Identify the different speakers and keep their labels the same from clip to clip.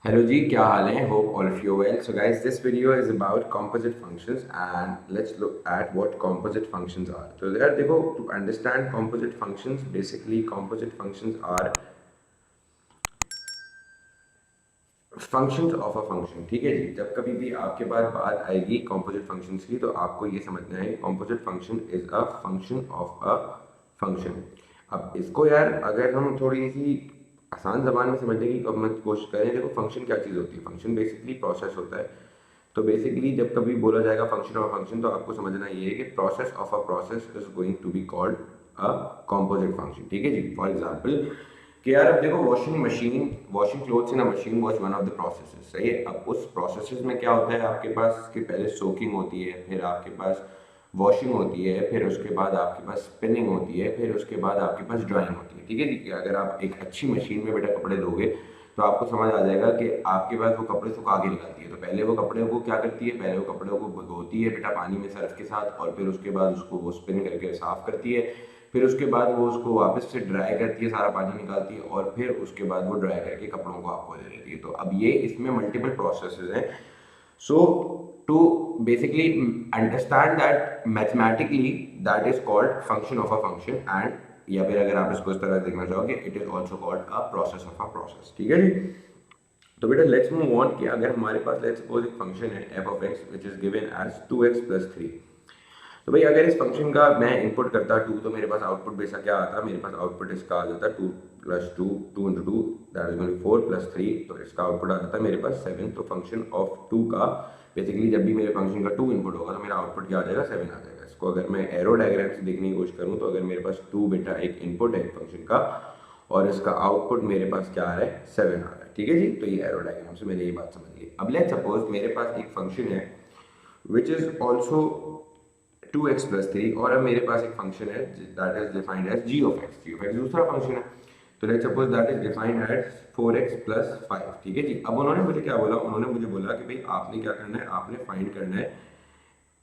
Speaker 1: Hello जी, क्या हाल है? Hope all of you well. So guys, this video is about composite functions and let's look at what composite functions are. तो यार देखो, to understand composite functions, basically composite functions are functions of a function. ठीक है जी, जब कभी भी आपके पास बात आएगी composite functions की तो आपको ये समझना है composite function is a function of a function. अब इसको यार अगर हम थोड़ी सी आसान जबान में समझने की अब हम कोशिश करें, देखो फंक्शन क्या चीज़ होती है? फंक्शन बेसिकली प्रोसेस होता है। तो बेसिकली जब कभी बोला जाएगा फंक्शन ऑफ फंक्शन तो आपको समझना ये है कि process of a process is going to be called a composite function. ठीक है जी, फॉर एग्जांपल कि यार अब देखो washing clothes in a machine was one of the processes, सही है। अब उस प्रोसेसेस में क्या होता है, आपके पास कि पहले सोकिंग होती है, फिर आपके पास वॉशिंग होती है, फिर उसके बाद आपके पास स्पिनिंग होती है, फिर उसके बाद आपके पास ड्राइंग होती है। ठीक है जी, अगर आप एक अच्छी मशीन में बेटा कपड़े धोगे तो आपको समझ आ जाएगा कि आपके पास वो कपड़े सुखा के निकालती है। तो पहले वो कपड़े को क्या करती है, पहले वो कपड़े को भिगोती है बेटा पानी में सर्फ के साथ, और फिर उसके बाद उसको वो स्पिन करके साफ करती है। फिर उसके बाद वो उसको वापस से ड्राई करती है, सारा पानी निकालती है, और फिर उसके बाद वो ड्राई करके कपड़ों को आपको दे देती है। तो अब ये इसमें मल्टीपल प्रोसेसेस हैं। So to basically understand that mathematically that is called function of a function and या फिर अगर आप इसको इस तरह देखना चाहोगे it is also called a process of a process. ठीक है जी, तो बेटा लेट्स मूव ऑन कि अगर हमारे पास लेट्स सपोज एक फंक्शन है f of x which is given as 2x+3। तो भाई अगर इस फंक्शन का मैं इनपुट करता 2 तो मेरे पास आउटपुट बेसा क्या आता, मेरे पास आउटपुट इसका आ जाता 2 + 2, 2 × 2 दैट इज गोइंग 4 + 3, तो इसका आउटपुट आ जाता है मेरे पास 7। तो फंक्शन ऑफ 2 का बेसिकली जब भी मेरे फंक्शन का 2 इनपुट होगा तो मेरा आउटपुट क्या आ जाएगा, 7 आ जाएगा। इसको अगर मैं एरो डायग्राम से देखने की कोशिश करूँ तो अगर मेरे पास 2 बेटा एक इनपुट है फंक्शन का और इसका आउटपुट मेरे पास क्या आ रहा है, 7 आ रहा है। ठीक है जी, तो ये एरो डायग्राम से मैंने ये बात समझ ली। अब लेट्स सपोज मेरे पास एक फंक्शन है विच इज ऑल्सो 2x+3 और अब मेरे पास एक फंक्शन है that is defined as g of x। g of x दूसरा फंक्शन है, तो let's suppose that is defined as 4x+5। ठीक है जी, अब उन्होंने मुझे क्या बोला, उन्होंने मुझे बोला कि भाई आपने क्या करना है, आपने फाइंड करना है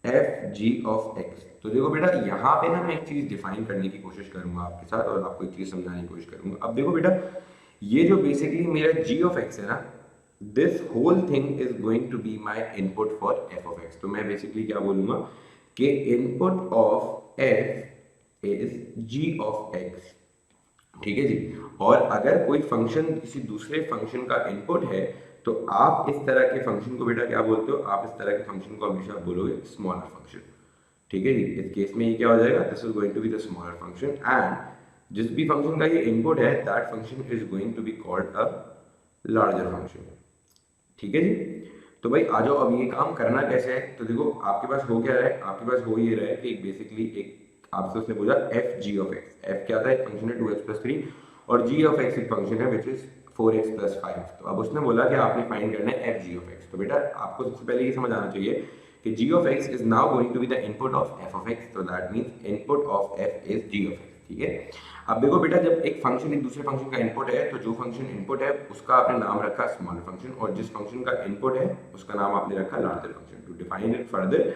Speaker 1: एफ जी ऑफ एक्स। तो देखो बेटा यहाँ पे ना मैं एक चीज डिफाइन करने की कोशिश करूंगा आपके साथ और आपको एक चीज समझाने की कोशिश करूंगा। अब देखो बेटा, ये जो बेसिकली मेरा जी ऑफ एक्स है ना, this whole thing is going to be my input for f of x. तो मैं बेसिकली क्या बोलूंगा कि input of f is g of x. ठीक है जी, और अगर कोई फंक्शन किसी दूसरे फंक्शन का इनपुट है तो आप इस तरह के फंक्शन को बेटा क्या बोलते हो, आप इस तरह के फंक्शन को हमेशा बोलोगे स्मॉलर फंक्शन। ठीक है जी, इस केस में ये क्या हो जाएगा, this is going to be the smaller function and जिस भी फंक्शन का ये इनपुट है that function is going to be called a larger function. ठीक है जी, तो भाई आ जाओ, अब ये काम करना कैसे है। तो देखो आपके पास हो क्या है, आपके पास हो ये रहा है कि बेसिकली एक आपसे उसने बोला F g of x. F क्या था, एक फंक्शन है 2x+3 और जी ऑफ एक्स एक फंक्शन है विच इज 4x+5। तो अब उसने बोला कि आपने फाइंड करना है एफ जी ऑफ एक्स। तो बेटा आपको सबसे पहले ये समझ आना चाहिए कि g of x is now going to be the input of f of x. तो that means input of f is g of x. ठीक है, अब देखो बेटा, जब एक फंक्शन एक दूसरे फंक्शन का इनपुट है तो जो फंक्शन इनपुट है उसका आपने नाम रखा स्मॉलर फंक्शन, और जिस फंक्शन का इनपुट है उसका नाम आपने रखा larger function. To define it further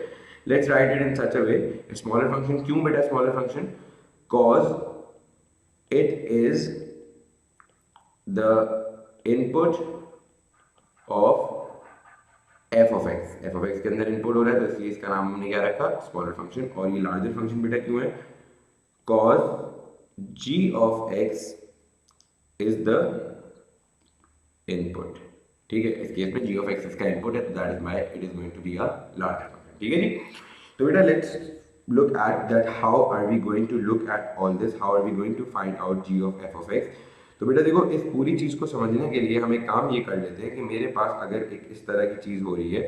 Speaker 1: let's write it in such a way, smaller function क्यों बेटा smaller function, cause it is the input of f of x. F of x के अंदर इनपुट हो रहा है तो इसलिए इसका नाम हमने क्या रखा, स्मॉलर फंक्शन। और ये लार्जर फंक्शन बेटा क्यों है, cos g of x is the input। ठीक है, इस केस में g of x इसका इनपुट है तो that is my it is going to be a larger function. ठीक है जी, तो बेटा let's look at that how are we going to look at all this, how are we going to find out g of f of x। तो बेटा देखो, इस पूरी चीज को समझने के लिए हम एक काम ये कर लेते हैं कि मेरे पास अगर एक इस तरह की चीज हो रही है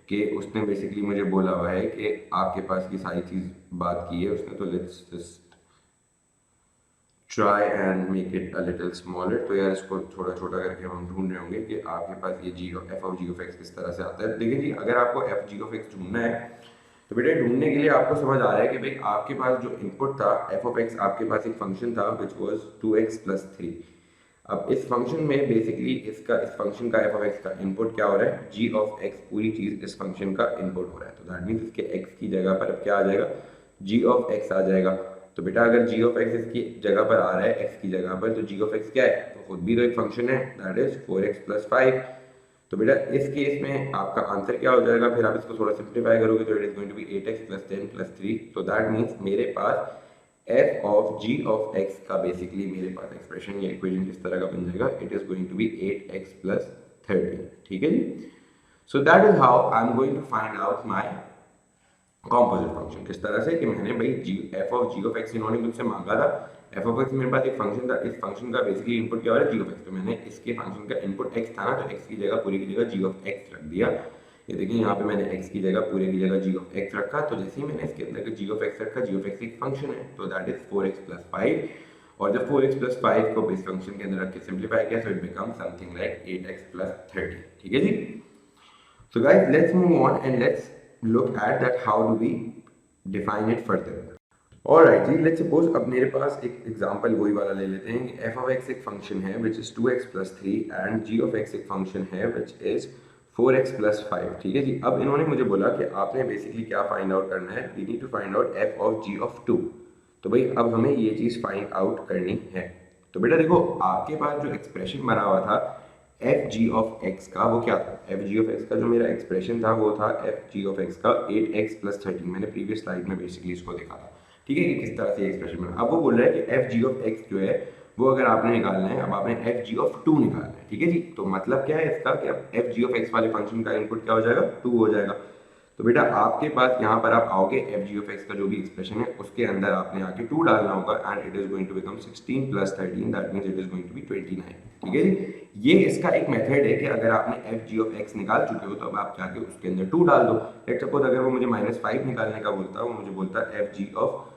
Speaker 1: कि उसने बेसिकली मुझे बोला हुआ है कि आपके पास ये सारी चीज बात की है उसने, तो let's just try and make it a little smaller. तो यार इसको थोड़ा छोटा करके हम ढूंढ रहे होंगे कि आपके पास ये g f of g of x किस तरह से आता है। देखिए जी, अगर आपको एफ जी ऑफ एक्स ढूंढना है तो बेटा ढूंढने के लिए आपको समझ आ रहा है कि भाई आपके पास जो इनपुट था एफ ऑफ एक्स, आपके पास एक फंक्शन था विच वॉज 2x+3। अब इस फंक्शन में बेसिकली इस फंक्शन का एफ ऑफ एक्स का इनपुट क्या हो रहा है, जी ऑफ एक्स पूरी चीज इस फंक्शन का इनपुट हो रहा है। तो दैट मीन्स इसके एक्स की जगह पर अब क्या आ जाएगा, जी ऑफ एक्स आ जाएगा। तो बेटा अगर जी ऑफ एक्स इसकी जगह पर आ रहा है एक्स की जगह पर, तो जी ऑफ एक्स क्या है, तो खुद भी तो एक फंक्शन है दैट इज 4x+5। तो बेटा इस केस में आपका आंसर क्या हो जाएगा, फिर आप इसको थोड़ा सिंप्लीफाई करोगे तो it is going to be 8x + 10 + 3। तो दैट मीन्स मेरे पास f of g of x का बेसिकली मेरे पास एक्सप्रेशन या इक्वेशन किस तरह का बन जाएगा, it is going to be 8x + 13। ठीक है जी। So that is how I am going to find out my composite function. किस तरह से कि मैंने भाई f of g of x इन्होंने मुझसे मांगा था, f ऑफ x मेरे पास एक फंक्शन था, इस फंक्शन का बेसिकली इनपुट क्या हो रहा है, g ऑफ x। तो मैंने इसके फंक्शन का इनपुट x था ना, तो x की जगह पूरी की जगह g ऑफ x रख दिया। ये देखिए यहाँ पे मैंने x की जगह पूरे की जगह g ऑफ x रखा। तो जैसे ही मैंने इसके अंदर g ऑफ x रखा, g ऑफ x एक फंक्शन है, तो दैट इज 4x + 5। और जब 4x + 5 को इस फंक्शन के अंदर रख के सिंप्लीफाई किया, so it become something like 8x + 30। ठीक है जी। So guys, let's move on and let's look at that how do we define it further. Alright ji, let's suppose अब मेरे पास एक एग्जांपल वही वाला ले लेते हैं कि f of x एक फंक्शन है which is 2x + 3 and g of x एक फंक्शन है which is 4x + 5। ठीक है जी। अब इन्होंने मुझे बोला कि आपने बेसिकली क्या फाइंड आउट करना है, we need to find out f of g of 2। तो भाई अब हमें ये चीज़ फाइंड आउट करनी है। तो बेटा देखो आपके पास जो एक्सप्रेशन बना हुआ था एफ जी ऑफ एक्स का, वो क्या था, एफ जी ऑफ एक्स का जो मेरा एक्सप्रेशन था वो था एफ जी ऑफ एक्स का 8x + 13। मैंने प्रीवियस स्लाइड में बेसिकली इसको देखा था। ठीक है कि किस तरह से एक्सप्रेशन बना। अब वो बोल रहा है कि एफ जी ऑफ एक्स जो है वो अगर आपने निकालना है, अब आपने एफ जी ऑफ 2 निकालना है। ठीक है जी। तो मतलब क्या है इसका कि अब एफ जी ऑफ एक्स वाले फंक्शन का इनपुट क्या हो जाएगा, 2 हो जाएगा। तो बेटा आपके पास यहाँ पर आप आओगे, एफ जी ऑफ एक्स का जो भी एक्सप्रेशन है उसके अंदर आपने आके 2 डालना होगा and it is going to become 16 + 13, that means it is going to be 29। ठीक है जी। ये इसका एक मेथड है कि अगर आपने एफ जी ऑफ एक्स निकाल चुके हो तो अब आप जाके उसके अंदर 2 डाल दो। लेट्स सपोज अगर वो मुझे -5 निकालने का बोलता है, वो मुझे बोलता है एफ जी ऑफ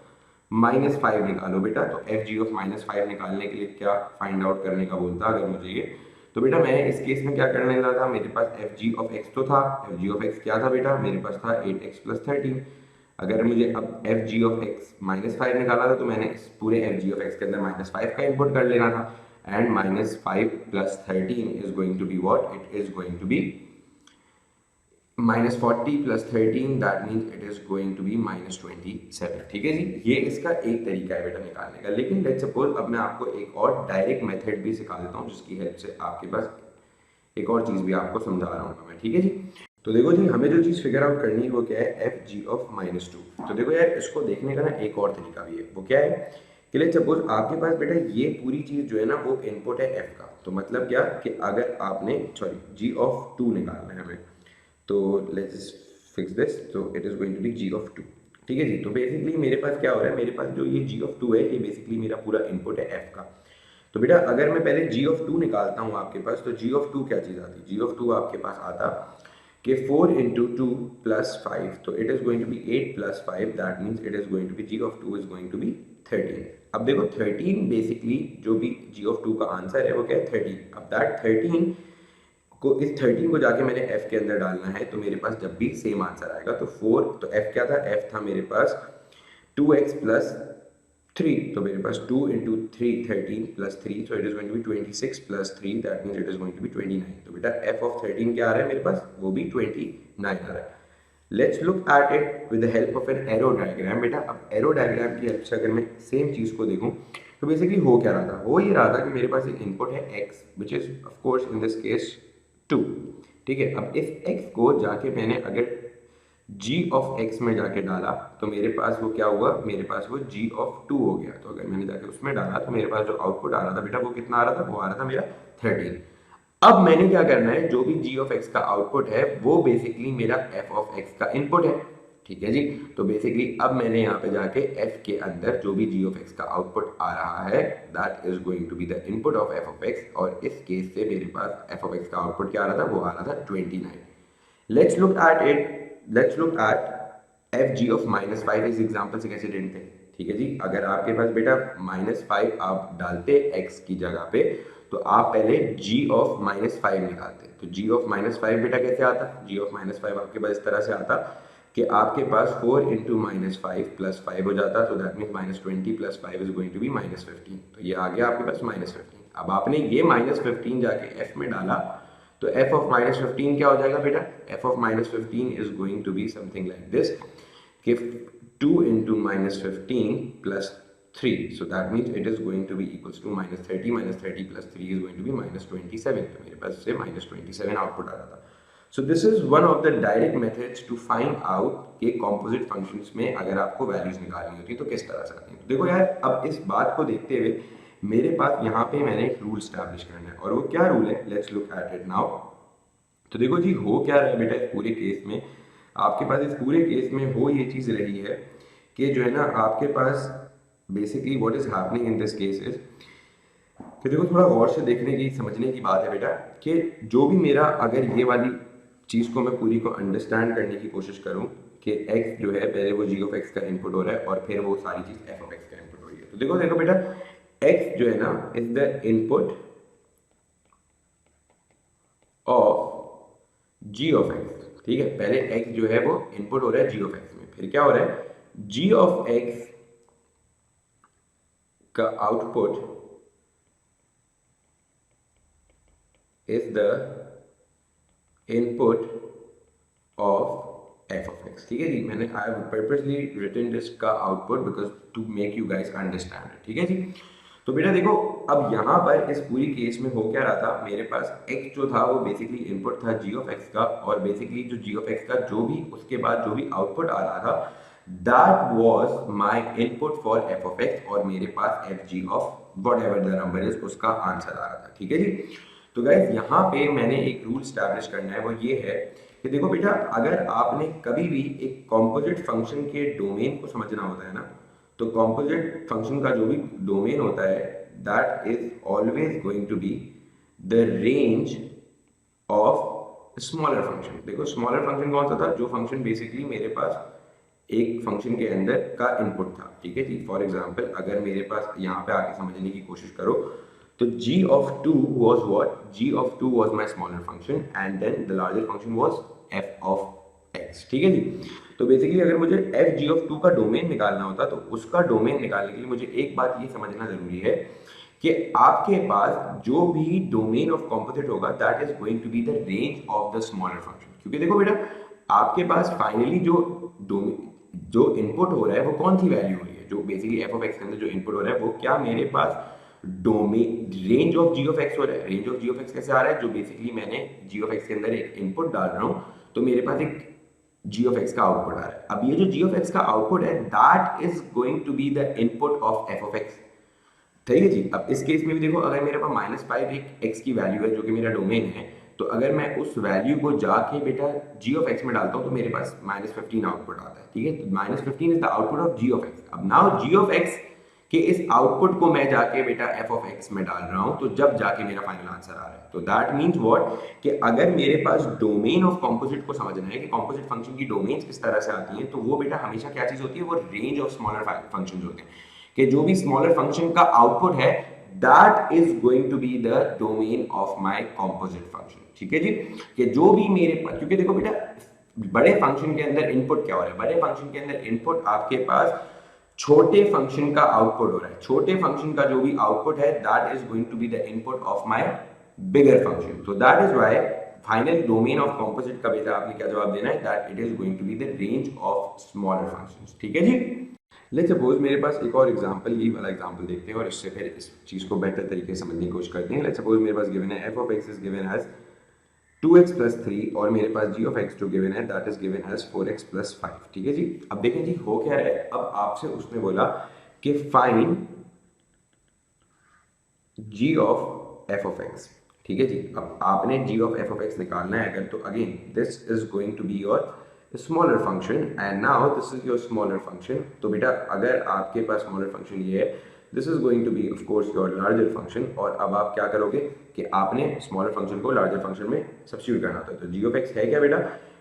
Speaker 1: -5 निकालो बेटा। तो एफ जी ऑफ -5 निकालने के लिए क्या फाइंड आउट करने का बोलता अगर मुझे ये, तो बेटा मैं इस केस में क्या करने लगा था, मेरे पास एफ जी ऑफ एक्स तो था, एफ जी ऑफ एक्स क्या था बेटा, मेरे पास था 8x + 13। अगर मुझे अब एफ जी ऑफ एक्स -5 निकाला था तो मैंने इस पूरे एफ जी ऑफ एक्स के अंदर -5 का इनपुट कर लेना था and -5 + 13 is going to be what, it is going to be -40 + 13, that means it is going to be -27। ठीक है जी। ये इसका एक तरीका है बेटा निकालने का। लेकिन लेट्स सपोज अब मैं आपको एक और डायरेक्ट मेथड भी सिखा देता हूँ जिसकी हेल्प से आपके पास एक और चीज़ भी आपको समझा रहा हूँ मैं। ठीक है जी। तो देखो जी हमें जो चीज़ फिगर आउट करनी है वो क्या है, एफ जी ऑफ -2। तो देखो यार इसको देखने का ना एक और तरीका भी है, वो क्या है कि लेट्स सपोज आपके पास बेटा ये पूरी चीज़ जो है ना वो इनपुट है एफ का। तो मतलब क्या कि अगर आपने जी ऑफ 2 निकालना है हमें, तो लेट्स फिक्स दिस, तो it is going to be g of 2। ठीक है जी। तो बेसिकली मेरे पास क्या हो रहा है, मेरे पास जो ये g ऑफ 2 है ये बेसिकली मेरा पूरा इनपुट है f का। तो बेटा अगर मैं पहले g ऑफ 2 निकालता हूँ आपके पास, तो g ऑफ 2 क्या चीज़ आती, g ऑफ 2 आपके पास आता कि 4 × 2 + 5, तो it is going to be 8 + 5, that means it is going to be g of 2 is going to be 13। अब देखो 13 बेसिकली जो भी g ऑफ 2 का आंसर है वो क्या है 13। अब दैट 13 को, इस 13 को जाके मैंने f के अंदर डालना है, तो मेरे पास जब भी सेम आंसर आएगा तो 4, तो f क्या था, f था मेरे पास 2x + 3, तो मेरे पास 2 × 3 13 + 3, so it is going to be 26 + 3, that means it is going to be 29। तो बेटा f of 13 क्या आ रहा है मेरे पास, वो भी 29 आ रहा है। Let's look at it with the help of an arrow diagram. बेटा अब एरो डायग्राम की हेल्प से अगर मैं सेम चीज़ को देखूं तो बेसिकली हो क्या रहा था, हो ये रहा था कि मेरे पास एक इनपुट है x which is of course in this case 2। ठीक है। अब इस x को जाके मैंने अगर g ऑफ x में जाके डाला तो मेरे पास वो क्या हुआ, मेरे पास वो g ऑफ 2 हो गया। तो अगर मैंने जाके उसमें डाला तो मेरे पास जो आउटपुट आ रहा था बेटा वो कितना आ रहा था, वो आ रहा था मेरा 13। अब मैंने क्या करना है, जो भी g ऑफ x का आउटपुट है वो बेसिकली मेरा f ऑफ x का इनपुट है। ठीक है जी। तो बेसिकली अब मैंने यहाँ पे जाके f के अंदर जो भी g ऑफ x का आउटपुट आ रहा है that is going to be the input of f of x, और इस केस से मेरे पास f ऑफ x का आउटपुट क्या आ रहा था, वो आ रहा था 29। Let's look at it, let's look at f g of -5 इस एग्जांपल से कैसे ढूंढते हैं। ठीक है जी। अगर आपके पास बेटा -5 आप डालते x की जगह पे, तो आप पहले g ऑफ -5 निकालते। तो g ऑफ -5 बेटा कैसे आता, g ऑफ -5 आपके पास इस तरह से आता कि आपके पास 4 × -5 + 5 हो जाता, तो that means -20 + 5 is going to be -15। तो ये आ गया आपके पास -15। अब आपने ये -15 जाके f में डाला तो f ऑफ -15 क्या हो जाएगा बेटा, f of -15 is going to be something like this कि 2 × -15 + 3. So that means it is going to be equals to -30 -30 plus 3 is going to be -27. तो मेरे पास से -27 आउटपुट आ रहा था. So this is one of the direct methods to find out कि composite functions में अगर आपको वैल्यूज निकालनी होती है तो किस तरह से आती है. तो देखो यार, अब इस बात को देखते हुए मेरे पास यहाँ पे मैंने एक रूल स्टैब्लिश करना है, और वो क्या रूल है, let's look at it now. तो देखो जी, हो क्या रहा है बेटा इस पूरे केस में, आपके पास इस पूरे केस में हो ये चीज़ रही है कि जो है ना आपके पास basically what is happening in this case is कि देखो, थोड़ा गौर से देखने की समझने की बात है बेटा कि जो भी मेरा, अगर ये वाली चीज़ को मैं पूरी को अंडरस्टैंड करने की कोशिश करूं कि x जो है पहले वो g ऑफ x का इनपुट हो रहा है और फिर वो सारी चीज़ f ऑफ x का इनपुट हो रही है. तो देखो देखो बेटा, x जो है ना is the input of g of x. ठीक है, पहले x जो है वो इनपुट हो रहा है g ऑफ x में, फिर क्या हो रहा है, g ऑफ x का output is the input of f of x. ठीक है जी, मैंने I have purposely written this का output because to make you guys understand it. ठीक है जी. तो बेटा देखो, अब यहाँ पर इस पूरी केस में हो क्या रहा था, मेरे पास x जो था वो बेसिकली इनपुट था g of x का, और बेसिकली जो g of x का जो भी उसके बाद जो भी आउटपुट आ रहा था that was my input for f of x, और मेरे पास fg of whatever the number is उसका आंसर आ रहा था. ठीक है जी. तो गाइस, यहाँ पे मैंने एक रूल स्टैब्लिश करना है, वो ये है कि देखो बेटा, अगर आपने कभी भी एक कॉम्पोजिट फंक्शन के डोमेन को समझना होता है ना, तो कॉम्पोजिट फंक्शन का जो भी डोमेन होता है that is always going to be the range of smaller function. देखो, स्मॉलर फंक्शन कौन सा था, जो फंक्शन बेसिकली मेरे पास एक फंक्शन के अंदर का इनपुट था. ठीक है जी. फॉर एग्जाम्पल, अगर मेरे पास यहाँ पे आके समझने की कोशिश करो तो g of 2 was what? g of 2 was my smaller function and then the larger function was f of x. ठीक है जी. तो बेसिकली अगर मुझे f g of 2 का डोमेन निकालना होता तो उसका डोमेन निकालने के लिए मुझे एक बात ये समझना जरूरी है कि आपके पास जो भी डोमेन ऑफ कॉम्पोजिट होगा that is going to be the range of the smaller function. क्योंकि देखो बेटा, आपके पास फाइनली जो इनपुट हो रहा है वो कौन सी वैल्यू हो रही है, जो बेसिकली f of x के अंदर जो इनपुट हो रहा है वो क्या मेरे पास domain range of g of x हो रहा है. Range of g of x कैसे आ रहा है, जो बेसिकली मैंने g ऑफ x के अंदर एक इनपुट डाल रहा हूं तो मेरे पास एक g ऑफ x का आउटपुट आ रहा है. अब ये जो g ऑफ x का आउटपुट है that is going to be the input of f of x. ठीक है जी. अब इस केस में भी देखो, अगर मेरे पास -5 एक x की वैल्यू है जो कि मेरा डोमेन है, तो अगर मैं उस वैल्यू को जाके बेटा g ऑफ x में डालता हूं तो मेरे पास -15 आउटपुट आता है. ठीक है, तो -15 is the output of g of x. अब नाउ g ऑफ x कि इस आउटपुट को मैं जाके बेटा f ऑफ x में डाल रहा हूं, तो जब जाके मेरा फाइनल आंसर आ रहा है, तो दैट मींस व्हाट कि अगर मेरे पास डोमेन ऑफ कॉम्पोजिट को समझना है कि कॉम्पोजिट फंक्शन की डोमेन्स किस तरह से आती हैं, तो वो बेटा हमेशा क्या चीज होती है, वो रेंज ऑफ स्मॉलर फंक्शंस होते हैं कि जो भी स्मॉलर फंक्शन का आउटपुट है that is going to be the domain of my composite function. ठीक है जी. कि जो भी मेरे पास, क्योंकि देखो बेटा, बड़े फंक्शन के अंदर इनपुट क्या हो रहा है, बड़े फंक्शन के अंदर इनपुट आपके पास छोटे फंक्शन का आउटपुट हो रहा है. छोटे फंक्शन का जो भी आउटपुट है that is going to be the input of my bigger function. तो that is why final domain of composite का बेटा आपने क्या जवाब देना है, that it is going to be the range of smaller functions. ठीक है जी. लेट्स सपोज मेरे पास एक और एग्जांपल, ये वाला एग्जांपल देखते हैं और इससे फिर इस चीज को बेहतर तरीके से समझने की कोशिश करते हैं. लेट्स सपोज मेरे पास गिवन है f of x is given as 2x plus 3 और मेरे पास g of x जो गिवन है that is given as 4x plus 5. ठीक है जी. अब देखें जी हो क्या है, अब आपसे उसने बोला कि find g of f of x. ठीक है जी. अब आपने g of f of x निकालना है अगर, तो again this is going to be your smaller function and now this is your smaller function. तो बेटा अगर आपके पास स्मॉलर फंक्शन ये है, this is going to be of course your larger function. और अब आप क्या करोगे कि आपने स्मॉलर फंक्शन को लार्जर फंक्शन में सब्स्टिट्यूट करना होता है. तो g of x है क्या बेटा,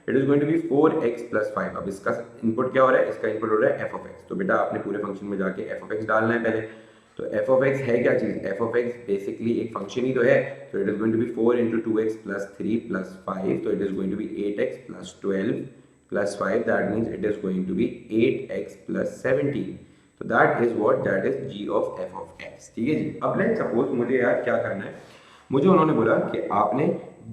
Speaker 1: it is going to be 4x plus 5. अब इसका इनपुट क्या हो रहा है, इसका इनपुट हो रहा है f of x. तो बेटा आपने पूरे फंक्शन में जाके f of x डालना है पहले. तो f of x है क्या चीज, f of x बेसिकली एक फंक्शन ही तो है. तो it is going to be 4 into 2x plus 3 plus 5. तो it is going to be 8x plus 12 plus 5. That means it is going to be 8x plus 17. तो that is what, that is g of f of x. ठीक है जी. अब let's suppose मुझे यार क्या करना है, मुझे उन्होंने बोला कि आपने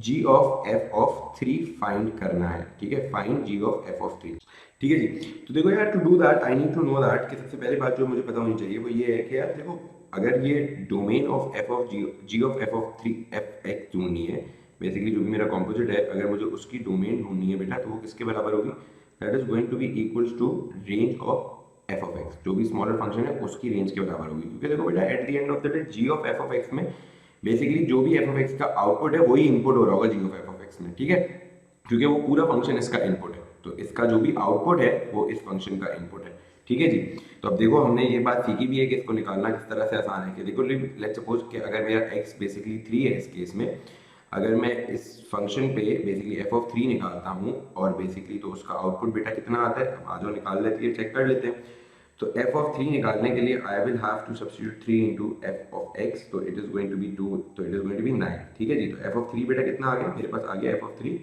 Speaker 1: g of f of 3 find करना है. ठीक है, find g of f of 3. ठीक है जी। तो देखो यार, to do that I need to know that कि सबसे पहली बात जो मुझे पता होनी चाहिए वो ये है कि यार देखो, अगर ये domain of f of g of f of three f x ढूंढनी है, बेसिकली जो भी मेरा कॉम्पोजिट है, अगर मुझे उसकी डोमेन ढूंढनी है बेटा, तो वो किसके बराबर होगी? That is going to be equals to range of f of x. जो भी स्मॉलर फंक्शन है उसकी रेंज के बराबर होगी, क्योंकि देखो बेटा at the end of the day g of f of x में बेसिकली जो भी एफ ऑफ एक्स का आउटपुट है वही इनपुट हो रहा होगा g of f of x में, ठीक है, क्योंकि वो पूरा फंक्शन इसका इनपुट है, तो इसका जो भी आउटपुट है वो इस फंक्शन का इनपुट है, ठीक है जी। तो अब देखो हमने ये बात सीखी भी है कि इसको निकालना किस तरह से आसान है, कि देखो लेट्स सपोज कि अगर मेरा x बेसिकली 3 है इस केस में, अगर मैं इस फंक्शन पे बेसिकली एफ ऑफ 3 निकालता हूँ और बेसिकली तो उसका आउटपुट बेटा कितना आता है, अब आ जाओ निकाल लेते हैं, चेक कर लेते हैं। तो एफ ऑफ 3 निकालने के लिए I will have to substitute 3 into f of x, तो it is going to be 2, तो it is going to be 9, ठीक है जी। तो एफ ऑफ 3 बेटा कितना आ गया मेरे पास, आ गया एफ ऑफ 3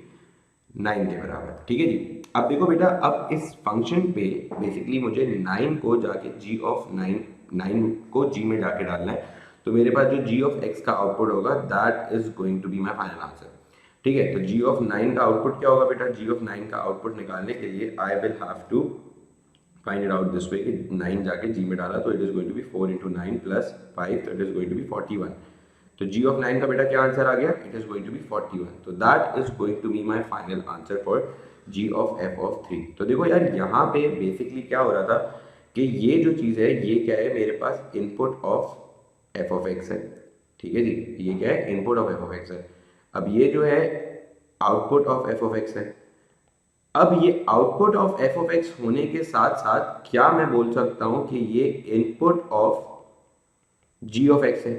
Speaker 1: 9 के बराबर, ठीक है जी। अब देखो बेटा, अब इस फंक्शन पे बेसिकली मुझे 9 को जाके g ऑफ 9 को g में जाके डालना है, तो मेरे पास जो g ऑफ x का आउटपुट होगा that is going to be my final answer, ठीक है। तो g ऑफ 9 का आउटपुट क्या होगा बेटा? g ऑफ 9 का आउटपुट निकालने के लिए I will have to find it out this way कि 9 जाके g में डाला तो it is going to be 4 into 9 plus 5, तो it is going to be 41। तो g ऑफ 9 का बेटा क्या आंसर आ गया? It is going to be 41, तो that is going to be my final answer for g of f of 3। तो देखो यार, यहाँ पे बेसिकली क्या हो रहा था कि ये जो चीज़ है ये क्या है, मेरे पास input of f of x है, ठीक है जी। ये क्या है? Input of f of x है। अब ये जो है output of f of x है। अब ये output of f of x होने के साथ साथ क्या मैं बोल सकता हूं कि ये input of g of x है?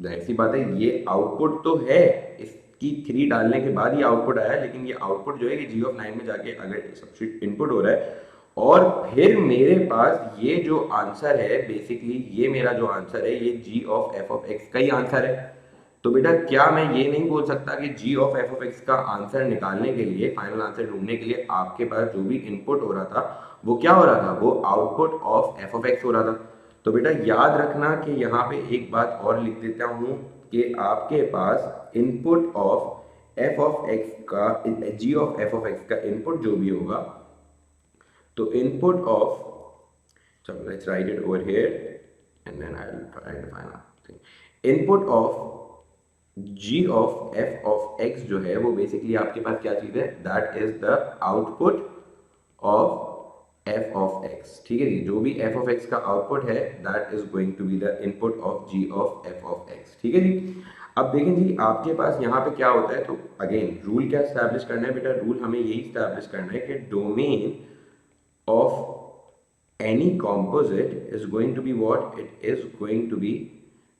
Speaker 1: जाहिर सी बात है, ये आउटपुट तो है, इसकी 3 डालने के बाद ये आउटपुट आया, लेकिन ये आउटपुट जो है कि g ऑफ 9 में जाके अगर सब्स्टिट्यूट इनपुट हो रहा है, और फिर मेरे पास ये जो आंसर है बेसिकली, ये मेरा जो आंसर है ये g of f of x का ही आंसर है। तो बेटा क्या मैं ये नहीं बोल सकता कि g of f of x का आंसर निकालने के लिए, फाइनल आंसर ढूंढने के लिए आपके पास जो भी इनपुट हो रहा था वो क्या हो रहा था? वो output of f of x हो रहा था। तो बेटा याद रखना कि यहाँ पे एक बात और लिख देता हूँ कि आपके पास input of f of x का, g of f of x का इनपुट जो भी होगा, तो इनपुट ऑफ, चलो let's write it over here and then I will try to find out. Input of g of f of x जो है वो बेसिकली आपके पास क्या चीज है? That is the output of f of x, ठीक है जी। जो भी f ऑफ x का आउटपुट है that is going to be the input of g of f of x, ठीक है जी। अब देखें जी, आपके पास यहाँ पे क्या होता है, तो अगेन रूल क्या स्टैब्लिश करना है बेटा? रूल हमें यही स्टैब्लिश करना है कि domain of any composite is going to be what? It is going to be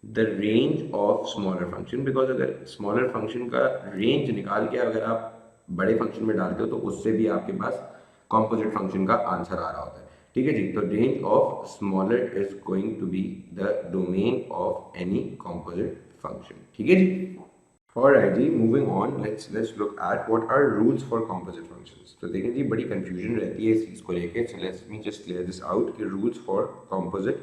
Speaker 1: the range of smaller function, because अगर स्मॉलर फंक्शन का रेंज निकाल के अगर आप बड़े फंक्शन में डालते हो तो उससे भी आपके पास कॉम्पोजिट फंक्शन का आंसर आ रहा होता है, ठीक है जी। तो range of smaller is going to be the domain of any composite function, ठीक है जी। Alright ji, moving on, let's look at what are rules for composite functions। तो देखें जी, बड़ी confusion रहती है इस चीज़ को लेके, so let me just clear this out कि rules for composite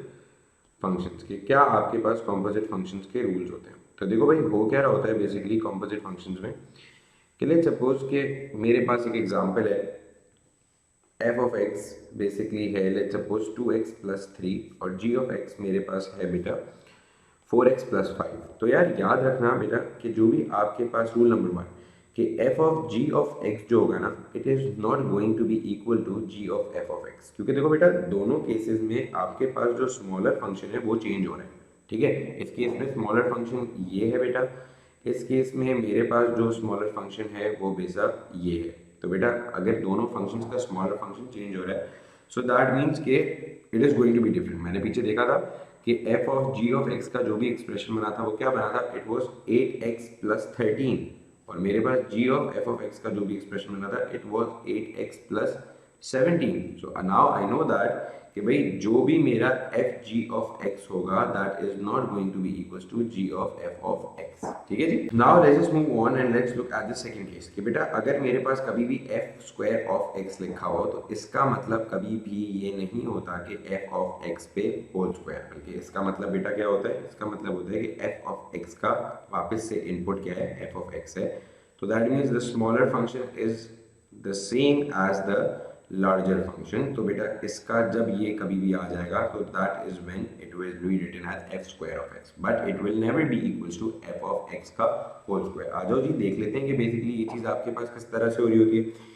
Speaker 1: functions के क्या आपके पास composite functions के rules होते हैं। तो देखो भाई, हो क्या रहा होता है basically composite functions में कि let's suppose कि मेरे पास एक example है, f of x बेसिकली है let's suppose 2x plus 3 और g of x मेरे पास है बेटा 4x plus 5। तो यार याद रखना बेटा कि जो भी आपके पास रूल नंबर 1 कि f of g of x जो होगा ना, it is not going to be equal to g of f of x, क्योंकि देखो बेटा दोनों केसेस में आपके पास जो स्मॉलर फंक्शन है वो चेंज हो रहा है, ठीक है। इस केस में स्मॉलर फंक्शन ये है बेटा, इस केस में मेरे पास जो स्मॉलर फंक्शन है वो बेशक ये है। तो बेटा अगर दोनों फंक्शंस का स्मॉलर फंक्शन चेंज हो रहा है, सो दैट मीन्स के it is going to be different. मैंने पीछे देखा था कि f of g of x का जो भी एक्सप्रेशन बना था वो क्या बना था? इट वाज 8x plus 13, और मेरे पास g of f of x का जो भी एक्सप्रेशन बना था it was 8x plus 17। So now I know that कि भाई जो भी मेरा एफ जी ऑफ एक्स होगा that is not going to be equal to g of f of x, ठीक है जी। Now let's just move on and let's look at the second case कि बेटा अगर मेरे पास कभी भी एफ स्क्वायर ऑफ एक्स लिखा हो तो इसका मतलब कभी भी ये नहीं होता कि एफ ऑफ एक्स पे होल स्क्वायर, बल्कि इसका मतलब बेटा क्या होता है? इसका मतलब होता है कि एफ ऑफ एक्स का वापस से इनपुट क्या है? एफ ऑफ एक्स है। तो that means the smaller function is the same as the larger function. तो बेटा इसका जब ये कभी भी आ जाएगा तो that is when it will be written as f square of x, but it will never be equals to f of x का होल स्क्वायर। आ जाओ जी देख लेते हैं कि बेसिकली ये चीज़ आपके पास किस तरह से हो रही होती है।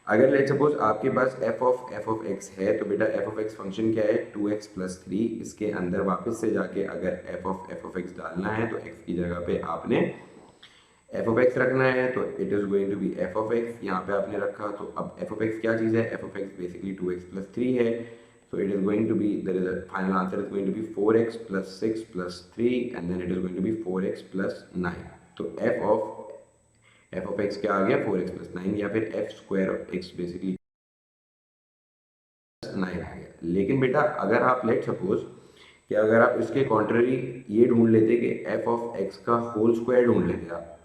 Speaker 1: अगर लेट सपोज आपके पास एफ ऑफ एक्स है तो बेटा एफ ऑफ एक्स फंक्शन क्या है 2x+3। इसके अंदर वापस से जाके अगर एफ ऑफ एक्स डालना है तो एक्स की जगह पे आपने एफ ऑफ एक्स रखना है, तो it is going to be f of x. यहाँ पे आपने रखा तो अब एफ ऑफ एक्स क्या चीज़ है, f of x basically 2x+3 है। So it is going to be, there is a final answer is going to be 4x plus 6 plus 3 and then it is going to be 4x plus 9। तो f of x क्या आ गया 4x plus 9, या फिर f square of x basically 9 आ गया। लेकिन बेटा अगर आप लेट सपोज कि अगर आप इसके कॉन्ट्ररी ये ढूंढ लेते कि f of x का होल स्क्वायर ढूंढ लेते आप,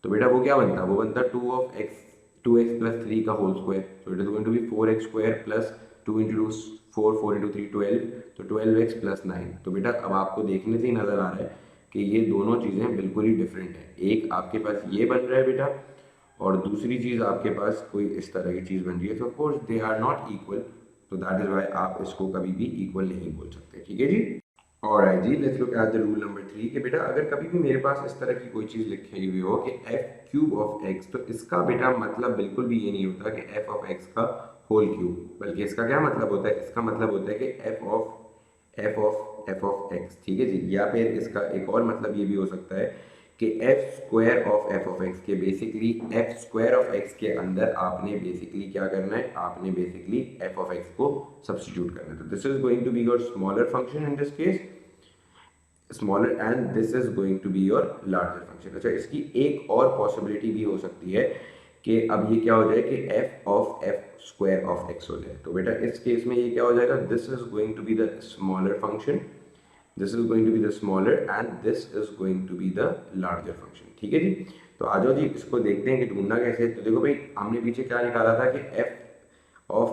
Speaker 1: तो बेटा वो क्या बनता, वो बनता 2x plus 3 का होल स्क्वायर। तो it is going to be 4x square plus 2 into 2 4, 4 into 3 12, तो 12x प्लस 9। तो बेटा अब आपको देखने से ही नज़र आ रहा है कि ये दोनों चीज़ें बिल्कुल ही डिफरेंट है। एक आपके पास ये बन रहा है बेटा और दूसरी चीज़ आपके पास कोई इस तरह की चीज़ बन रही है। तो of course they are not equal, तो दैट इज़ वाई आप इसको कभी भी इक्वल नहीं बोल सकते। ठीक है जी। ऑलराइट जी, let's look at the rule number 3 कि बेटा अगर कभी भी मेरे पास इस तरह की कोई चीज़ लिखी हुई हो कि f³ ऑफ x, तो इसका बेटा मतलब बिल्कुल भी ये नहीं होता कि f ऑफ x का होल क्यूब, बल्कि इसका क्या मतलब होता है, इसका मतलब होता है कि f ऑफ x। ठीक है जी। या फिर इसका एक और मतलब ये भी हो सकता है कि f square of f of x के basically f square of x के अंदर आपने बेसिकली क्या करना है, आपने बेसिकली f ऑफ x को सब्स्टिट्यूट करना है। तो this is going to be your smaller function in this case, smaller, and this is going to be your larger function. अच्छा, इसकी एक और पॉसिबिलिटी भी हो सकती है कि अब ये क्या हो जाए कि f of f square of x हो जाए। तो बेटा इस केस में ये क्या हो जाएगा, this is going to be the smaller function, this is going to be the smaller and this is going to be the larger function. ठीक है जी। तो आ जाओ जी इसको देखते हैं कि ढूंढना कैसे है। तो देखो भाई हमने पीछे क्या निकाला था कि f of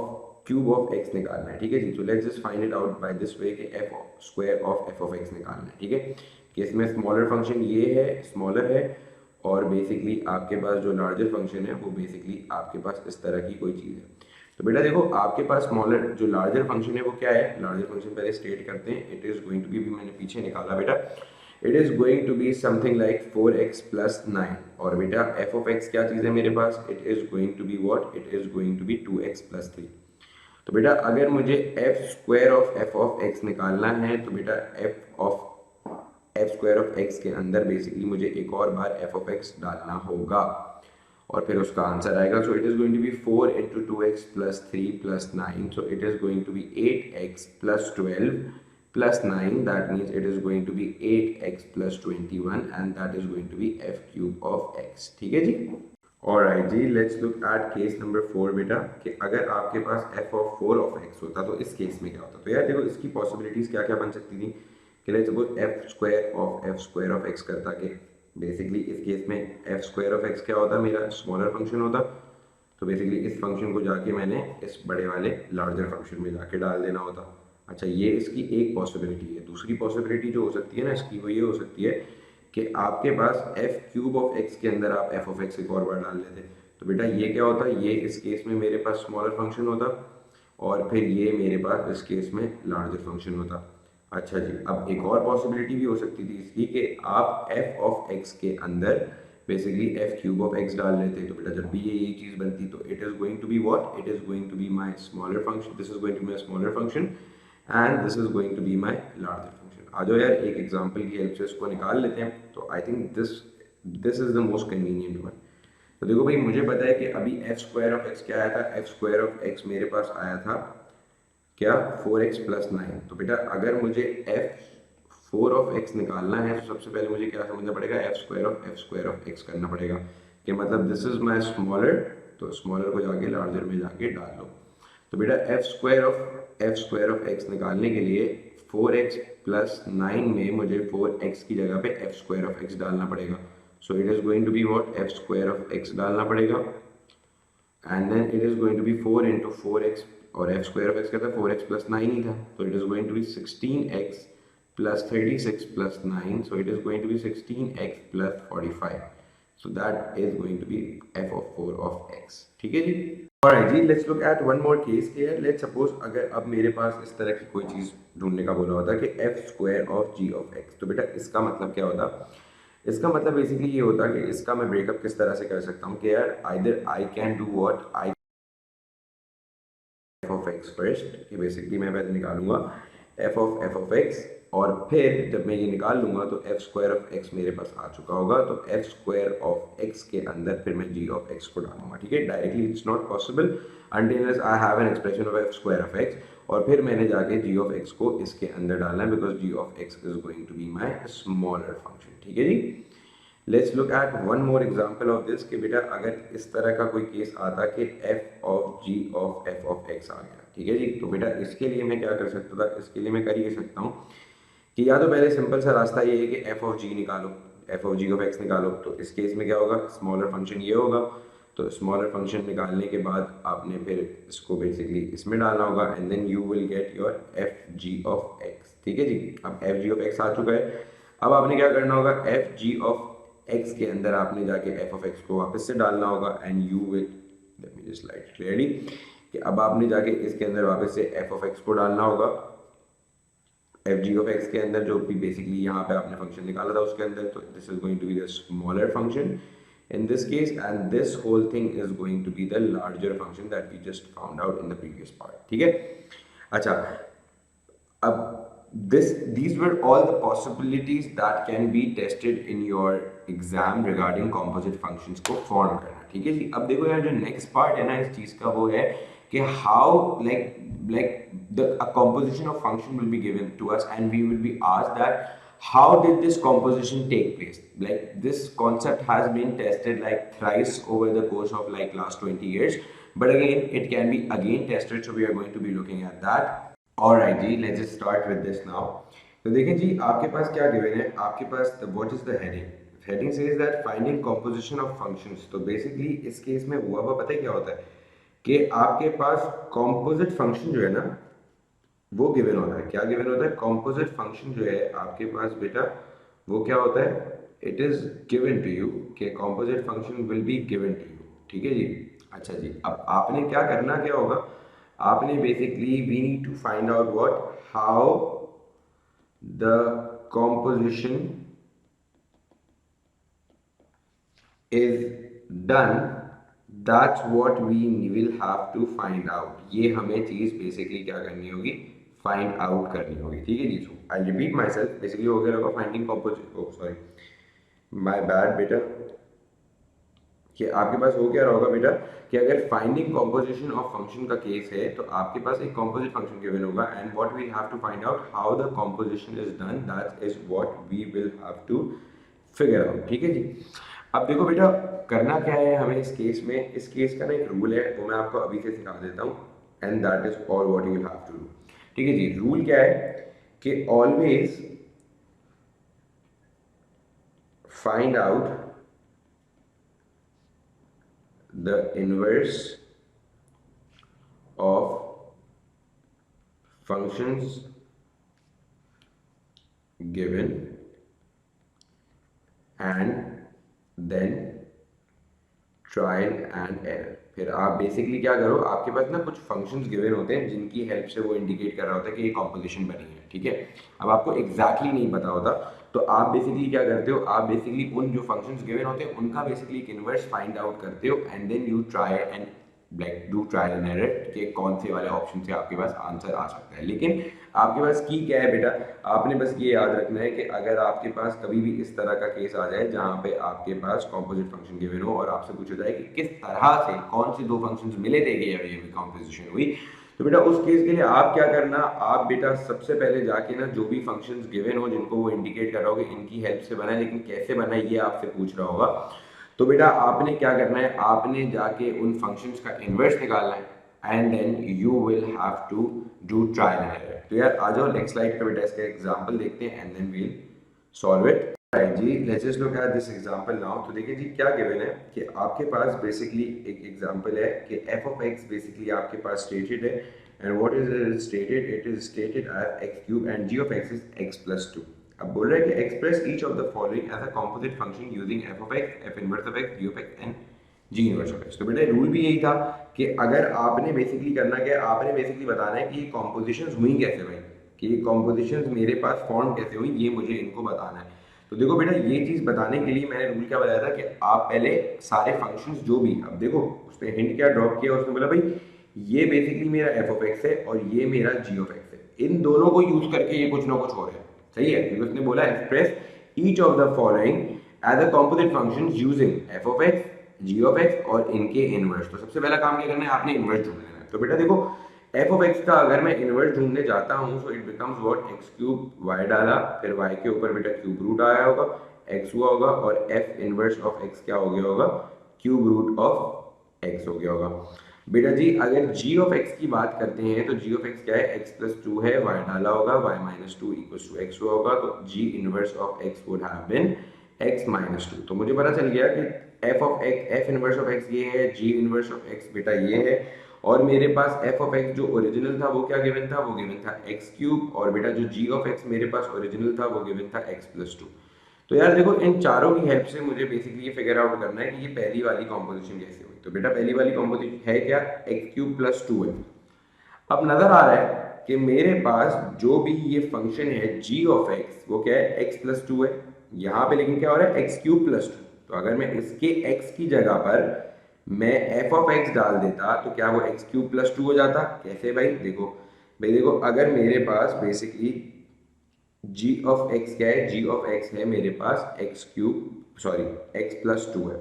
Speaker 1: cube of x निकालना है। ठीक है जी। तो let's just find it out by this way कि f square of f of x निकालना है। ठीक है कि इसमें स्मॉलर फंक्शन ये है, स्मॉलर है, और बेसिकली आपके पास जो लार्जर फंक्शन है वो बेसिकली आपके पास इस तरह की कोई चीज़ है। तो बेटा देखो आपके पास स्मॉलर जो लार्जर फंक्शन है वो क्या है, लार्जर फंक्शन पहले स्टेट करते हैं। It is going to be, मैंने पीछे निकाला बेटा, it is going to be something like 4x plus 9। और बेटा f ऑफ x क्या चीज़ है मेरे पास, it is going to be what, it is going to be 2x plus 3। तो बेटा अगर मुझे f square of f of x निकालना है तो बेटा f स्क्वायर ऑफ x के अंदर बेसिकली मुझे एक और बार f ऑफ x डालना होगा और फिर उसका आंसर आएगा। So it is going to be 4 into 2x plus 3 plus 9, so it is going to be 8x plus 12 plus 9, that means it is going to be 8x plus 21 and that is going to be f cube of x। ठीक है जी। Alright जी, let's look at case number 4 बेटा कि अगर आपके पास f of 4 of x होता तो इस केस में क्या होता। तो यार देखो इसकी पॉसिबिलिटीज़ क्या क्या बन सकती थी कि let's suppose f square of x करता कि बेसिकली इस केस में f स्क्वायर ऑफ x क्या होता, मेरा स्मॉलर फंक्शन होता। तो बेसिकली इस फंक्शन को जाके मैंने इस बड़े वाले लार्जर फंक्शन में जाके डाल देना होता। अच्छा, ये इसकी एक पॉसिबिलिटी है। दूसरी पॉसिबिलिटी जो हो सकती है ना इसकी, वो ये हो सकती है कि आपके पास f क्यूब ऑफ x के अंदर आप f ऑफ x एक और बार डाल लेते। तो बेटा ये क्या होता, ये इस केस में मेरे पास स्मॉलर फंक्शन होता और फिर ये मेरे पास इस केस में लार्जर फंक्शन होता। अच्छा जी, अब एक और पॉसिबिलिटी भी हो सकती थी इसकी कि आप f ऑफ x के अंदर basically f cube of x डाल लेते। तो बेटा जब भी ये चीज़ बनती तो it is going to be what, it is going to be my smaller function, this is going to be my smaller function and this is going to be my larger function. आ जाओ यार एक example की help से इसको निकाल लेते हैं। तो I think this is the most convenient one. तो देखो भाई मुझे पता है कि अभी f स्क्वायर ऑफ x क्या आया था, f स्क्वायर ऑफ x मेरे पास आया था क्या 4x प्लस 9। तो बेटा अगर मुझे f4 ऑफ x निकालना है तो सबसे पहले मुझे क्या समझना पड़ेगा, f स्क्वायर ऑफ x करना पड़ेगा कि मतलब दिस इज माय स्मॉलर, तो स्मॉलर को जाके लार्जर में जाके डाल लो। तो बेटा f स्क्वायर ऑफ x निकालने के लिए 4x प्लस 9 में मुझे 4x की जगह पे f स्क्वायर ऑफ x डालना पड़ेगा। So it is going to be what, f square of x डालना पड़ेगा and then it is going to be 4 into 4x, और f स्क्वायर ऑफ x का था 4x प्लस 9 ही था। तो it is going to be 16x plus 36 plus 9, so it is going to be 16x plus 45। so that is going to be f of 4 of x. ठीक है जी। Alright ji, let's look at one more case here. Let's suppose अगर अब मेरे पास इस तरह की कोई चीज़ ढूंढने का बोला होता कि f square of g of x, तो बेटा इसका मतलब क्या होता? इसका मतलब बेसिकली ये होता कि इसका मैं ब्रेकअप किस तरह से कर सकता हूँ कि यार either I can do what I f of x first, कि बेसिकली मैं पहले निकालूंगा f of x, और फिर जब मैं ये निकाल लूंगा तो f स्क्वायर ऑफ x मेरे पास आ चुका होगा, तो f स्क्वायर ऑफ x के अंदर फिर मैं g ऑफ x को डालूंगा। ठीक है, directly it's not possible until I have an expression of f square of x, और फिर मैंने जाके g ऑफ x को इसके अंदर डालना है because g of x is going to be my smaller function. ठीक है जी। Let's look at one more example of this कि बेटा अगर इस तरह का कोई केस आता कि f of g of f of x आ गया। ठीक है जी, तो बेटा इसके लिए मैं क्या कर सकता था? इसके लिए मैं कर ये सकता हूँ कि या तो पहले सिंपल सा रास्ता ये है कि f ऑफ g निकालो, f of g of x निकालो। तो इस केस में क्या होगा? स्मॉलर फंक्शन ये होगा, तो स्मॉलर फंक्शन निकालने के बाद आपने फिर इसको बेसिकली इसमें डालना होगा and then you will get your f g of x. ठीक है जी, अब एफ जी ऑफ एक्स आ चुका है। अब आपने क्या करना होगा? एफ जी ऑफ एक्स के अंदर आपने जाके एफ ऑफ एक्स को वापस से डालना होगा and you will, let me just right clearly, कि अब आपने जाके इसके अंदर वापस से एफ ऑफ एक्स को डालना होगा एफ जी ऑफ एक्स के अंदर, जो भी बेसिकली यहाँ पे आपने फंक्शन निकाला था उसके अंदर। तो this is going to be the smaller function in this case, and this whole thing is going to be the larger function that we just found out in the previous part. ठीक है, अच्छा, अब these were all the possibilities that can be tested in your exam regarding composite functions को form करना। ठीक है जी। अब देखो यार, जो next part है ना इस चीज का, वो है कि how like a composition of function will be given to us and we will be asked that how did this composition take place. Like this concept has been tested like thrice over the course of like last 20 years, but again it can be again tested, so we are going to be looking at that. Alright ji, let's just start with this now. तो देखें जी, आपके पास क्या given है? आपके पास what is the heading? Heading says that finding composition of functions. तो basically इस case में हुआ पता है क्या होता है कि आपके पास composite function जो है ना वो गिवन होता है। क्या गिवन होता है? कॉम्पोजिट फंक्शन जो है आपके पास बेटा, वो क्या होता है? It is given to you कि composite function will be given to you. ठीक है जी। अच्छा जी, अब आपने क्या करना क्या होगा? आपने basically we need to find out what how the composition is done, that's what we will have to find out. ये हमें चीज बेसिकली क्या करनी होगी? फाइंड आउट करनी होगी। ठीक है जी। So I repeat myself, basically हो गया होगा finding composite, oh sorry my bad बेटा, कि आपके पास हो क्या होगा बेटा कि अगर फाइंडिंग कॉम्पोजिशन ऑफ फंक्शन का केस है तो आपके पास एक कॉम्पोजिट फंक्शन गिवन होगा and what we have to find out how the composition is done, that is what we will have to figure out. ठीक है जी। अब देखो बेटा, करना क्या है हमें इस केस में? इस केस का ना एक रूल है, वो मैं आपको अभी से सिखा देता हूँ and that is all what you will have to do. ठीक है जी। रूल क्या है कि always find out the inverse of functions given and then trial and error. फिर आप बेसिकली क्या करो, आपके पास ना कुछ फंक्शंस गिवन होते हैं जिनकी हेल्प से वो इंडिकेट कर रहा होता है कि ये कॉम्पोजिशन बनी है। ठीक है, अब आपको एग्जैक्टली नहीं पता होता तो आप बेसिकली क्या करते हो? आप बेसिकली उन जो फंक्शंस गिवन होते हैं उनका बेसिकली एक इनवर्स फाइंड आउट करते हो and then you try and like do trial and error कि कौन से वाले ऑप्शन से आपके पास आंसर आ सकता है। लेकिन आपके पास की क्या है बेटा, आपने बस ये याद रखना है कि अगर आपके पास कभी भी इस तरह का केस आ जाए जहाँ पे आपके पास कॉम्पोजिट फंक्शन गिवन हो और आपसे पूछा जाए कि किस तरह से कौन से दो फंक्शंस मिले थे कि ये कॉम्पोजिशन हुई, तो बेटा उस केस के लिए आप क्या करना, आप बेटा सबसे पहले जाके ना जो भी फंक्शंस गिवन हो जिनको वो इंडिकेट कर रहा होगा इनकी हेल्प से बना है, लेकिन कैसे बना है ये आपसे पूछ रहा होगा, तो बेटा आपने क्या करना है, आपने जाके उन फंक्शंस का इनवर्स निकालना है and then you will have to do trial and error. तो यार आ जाओ नेक्स्ट स्लाइड पे बेटा इसका एग्जांपल देखते हैं and then we'll solve it. जी let's just look at this example now. तो देखिए जी क्या गिवन है कि आपके पास बेसिकली एक एग्जांपल है कि f of x बेसिकली आपके पास स्टेटेड है and what is it stated? It is stated as x cube and g of x is x plus 2 अब बोल रहे हैं कि express each of the following as a composite function using f of x, f inverse of x, g of x and g inverse of x. तो बेटा rule भी यही था कि अगर आपने बेसिकली करना क्या, आपने बेसिकली बताना है कि ये कॉम्पोजिशंस हुई कैसे भाई, कि ये कॉम्पोजिशंस मेरे पास फॉर्म कैसे हुई, ये मुझे इनको बताना है। तो देखो बेटा ये चीज़ बताने के लिए मैंने रूल क्या बताया था कि आप पहले सारे फंक्शंस जो भी, अब देखो उस पर हिंट क्या ड्रॉप किया, उसने बोला भाई ये बेसिकली मेरा एफ ऑफ एक्स है और ये मेरा जी ऑफ एक्स है, इन दोनों को यूज करके ये कुछ ना कुछ हो रहा है, सही है, क्योंकि उसने बोला express each of the following as a composite function using f of x, g of x और इनके इनवर्स। तो सबसे पहला काम क्या करना है, आपने इनवर्स ढूंढ लेना है। तो बेटा देखो एफ ऑफ एक्स का अगर मैं इनवर्स ढूंढने जाता हूँ so it becomes what, x cube, y डाला, फिर वाई के ऊपर बेटा क्यूब रूट आया होगा, एक्स हुआ होगा, और एफ इनवर्स ऑफ एक्स क्या हो गया होगा, क्यूब रूट ऑफ एक्स हो गया होगा। बेटा जी अगर g ऑफ x की बात करते हैं तो g ऑफ x क्या है, x प्लस टू है, y डाला होगा, y minus two equals to x हुआ होगा, तो g inverse of x would have been x minus two. तो मुझे पता चल गया कि f of x, f inverse of x ये है, g इनवर्स ऑफ x बेटा ये है, और मेरे पास f ऑफ x जो ओरिजिनल था वो क्या गिवन था, वो गिवन था x क्यूब, और बेटा जो g ऑफ x मेरे पास ओरिजिनल था वो गिवन था x प्लस टू। तो यार देखो इन चारों की हेल्प से मुझे बेसिकली ये फिगर आउट करना है कि ये पहली वाली कॉम्पोजिशन कैसे हुई। तो बेटा पहली वाली कॉम्पोजिशन है क्या, एक्स क्यूब प्लस टू है। अब नजर आ रहा है कि मेरे पास जो भी ये फंक्शन है g ऑफ x वो क्या है, x प्लस टू है, यहाँ पे लेकिन क्या हो रहा है, एक्स क्यूब प्लस टू। तो अगर मैं इसके x की जगह पर मैं f ऑफ x डाल देता तो क्या वो एक्स क्यूब प्लस टू हो जाता, कैसे भाई, देखो भाई देखो अगर मेरे पास बेसिकली g ऑफ x क्या है, g ऑफ x है मेरे पास x cube sorry x plus two है।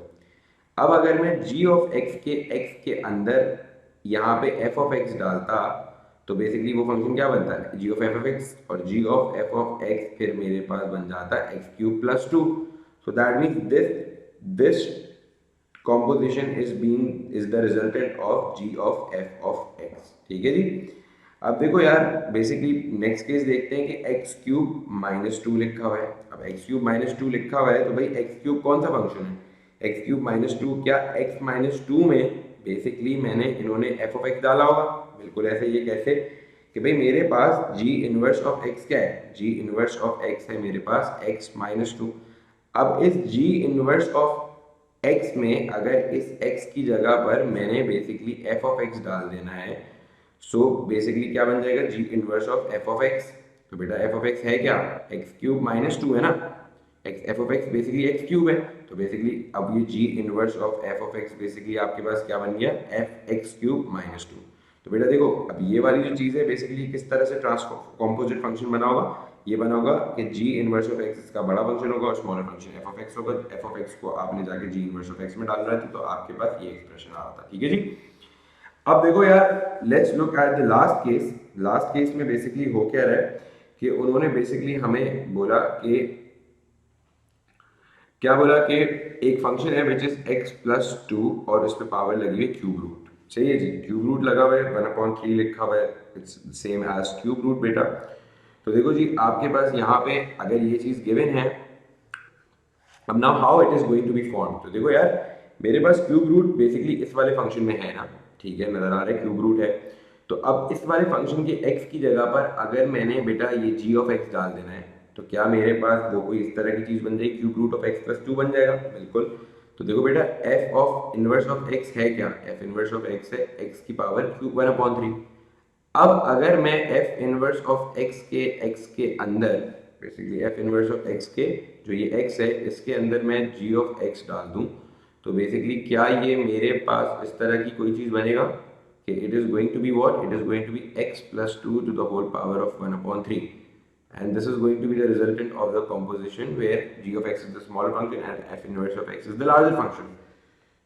Speaker 1: अब अगर मैं g ऑफ x के अंदर यहाँ पे f ऑफ x डालता तो बेसिकली वो फंक्शन क्या बनता है, g of f of x, और g of f of x फिर मेरे पास बन जाता है x cube plus two. So that means this composition is the resultant of g of f of x। ठीक है जी। अब देखो यार बेसिकली नेक्स्ट केस देखते हैं कि एक्स क्यूब माइनस टू लिखा हुआ है। अब एक्स क्यूब माइनस टू लिखा हुआ है तो भाई एक्स क्यूब कौन सा फंक्शन है, एक्स क्यूब माइनस टू, क्या एक्स माइनस टू में बेसिकली मैंने इन्होंने एफ ऑफ एक्स डाला होगा, बिल्कुल ऐसे, ये कैसे कि भाई मेरे पास जी इनवर्स ऑफ एक्स क्या है, जी इनवर्स ऑफ एक्स है मेरे पास एक्स माइनस टू। अब इस जी इनवर्स ऑफ x में अगर इस x की जगह पर मैंने बेसिकली f ऑफ x डाल देना है, सो बेसिकली क्या बन जाएगा, g inverse of f of x। तो बेटा f ऑफ x है क्या, x क्यूब माइनस टू है ना, f of x basically x cube है, तो बेसिकली अब ये g inverse of f of x basically आपके पास क्या बन गया, f x cube minus two. तो बेटा देखो अब ये वाली जो चीज़ है बेसिकली किस तरह से कॉम्पोजिट फंक्शन बना होगा, ये बना होगा कि g इनवर्स ऑफ x इसका बड़ा फंक्शन होगा और smaller function f of x होगा। f ऑफ x को आपने जाके g इनवर्स ऑफ x में डाल रहा था तो आपके पास ये एक्सप्रेशन आ रहा था। ठीक है जी। अब देखो यार let's look at the last case. Last case में बेसिकली हो क्या रहा है कि उन्होंने बेसिकली हमें बोला कि क्या बोला कि एक फंक्शन है which is x plus to और इस पे पावर लगी हुई क्यूब रूट। सही है जी, क्यूब रूट लगा हुआ है, 1/3 लिखा हुआ है, it's same as cube root बेटा। तो देखो जी आपके पास यहाँ पे अगर ये चीज गिवन है, अब now how it is going to be form. तो देखो यार मेरे पास क्यूब रूट बेसिकली इस वाले फंक्शन में है ना, ठीक है, नजर आ रहा है क्यूब रूट है। तो अब इस वाले फंक्शन के x की जगह पर अगर मैंने बेटा ये g ऑफ x डाल देना है तो क्या मेरे पास वो कोई इस तरह की चीज बन जाएगी, cube root of x plus two बन जाएगा, बिल्कुल। तो देखो बेटा f of inverse of x है क्या, f इनवर्स ऑफ x है x की पावर क्यूब 1/3। अब अगर मैं f इनवर्स ऑफ x के अंदर basically f inverse of x के जो ये x है इसके अंदर मैं g ऑफ x डाल दूं तो बेसिकली क्या ये मेरे पास इस तरह की कोई चीज बनेगा कि it is going to be what, it is going to be x plus two to the whole power of 1/3 and this is going to be the resultant of the composition where g of x is the smaller function and f inverse of x is the larger function।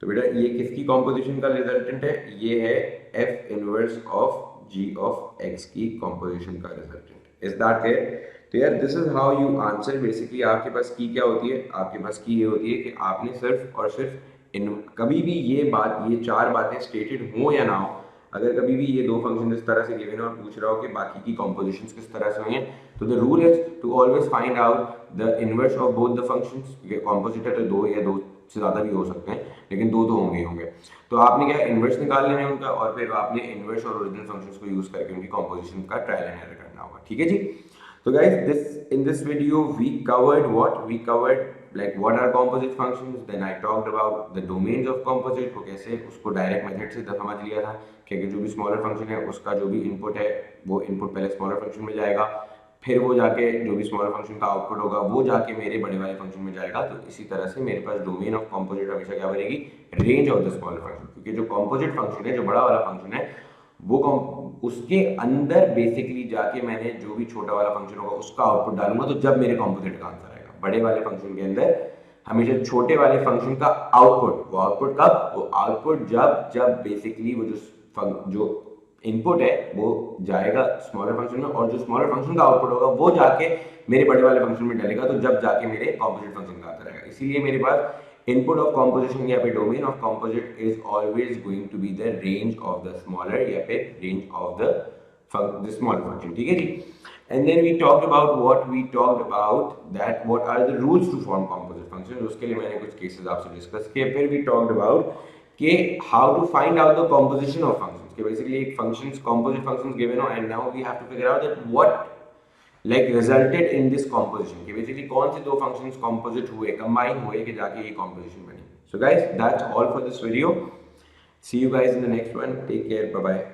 Speaker 1: तो बेटा ये किसकी composition का resultant है, ये है f inverse of g of x की composition का रिजल्टेंट। Is that clear. तो यार this is how you answer. Basically आपके पास की क्या होती है, आपके पास की ये होती है कि आपने सिर्फ और सिर्फ इन कभी भी ये चार बातें स्टेटेड हो या ना हो, अगर कभी भी ये दो फंक्शन इस तरह से गिवन है और पूछ रहा हो कि बाकी की कॉम्पोजिशंस किस तरह से हुई हैं, तो the rule is to always find out the inverse of both the functions. Composite है तो दो या दो से ज़्यादा भी हो सकते हैं लेकिन दो तो होंगे ही होंगे। तो आपने क्या इनवर्स निकाल लेना है उनका और फिर आपने इनवर्स और ओरिजिनल फंक्शंस को यूज़ करके उनकी कॉम्पोजिशन का ट्रायल एंड एरर करना होगा। ठीक है जी। So guys, in this video we covered what? We covered like what are composite functions, then I talked about the domains of composite को कैसे उसको डायरेक्ट मेथड से समझ लिया था कि जो भी स्मॉलर फंक्शन है उसका जो भी इनपुट है वो इनपुट पहले स्मॉलर फंक्शन में जाएगा, फिर वो जाके जो भी स्मॉलर फंक्शन का आउटपुट होगा वो जाके मेरे बड़े वाले फंक्शन में जाएगा। तो इसी तरह से मेरे पास डोमेन ऑफ कॉम्पोजिट हमेशा क्या बनेगी? Range of the smaller function, क्योंकि जो कॉम्पोजिट फंक्शन है, जो बड़ा वाला फंक्शन है, वो उसके अंदर बेसिकली जाके मैंने जो भी छोटा वाला फंक्शन होगा उसका आउटपुट डालूंगा, तो जब मेरे कॉम्पोजिट का आंसर आएगा। बड़े वाले फंक्शन के अंदर हमेशा छोटे वाले फंक्शन का आउटपुट, वो आउटपुट कब? वो आउटपुट जब बेसिकली वो जो इनपुट है वो जाएगा स्मॉलर फंक्शन में, और जो स्मॉलर फंक्शन का आउटपुट होगा वो जाके मेरे बड़े वाले फंक्शन में डालेगा, तो जब जाके मेरे कॉम्पोजिट फंक्शन का आंसर आएगा। इसीलिए मेरे पास इनपुट ऑफ कॉम्पोजिशन या पे domain of composite is always going to be the range of the smaller या पे range of the smaller function. ठीक है जी। And then we talked about that what are the rules to form composite function. उसके लिए मैंने कुछ cases आपसे डिस्कस किए। फिर वी टॉक्ड अबाउट कि how to find out the composition of functions, कि बेसिकली एक फंक्शंस कॉम्पोजिट फंक्शंस गिवन हो, and now we have to figure out that what like resulted in this composition, कि बेसिकली कौन से दो फंक्शंस कॉम्पोजिट हुए, कंबाइन हुए कि जाके ये कॉम्पोजिशन बनी। So guys, that's all for this video. See you guys in the next one. Take care, bye bye.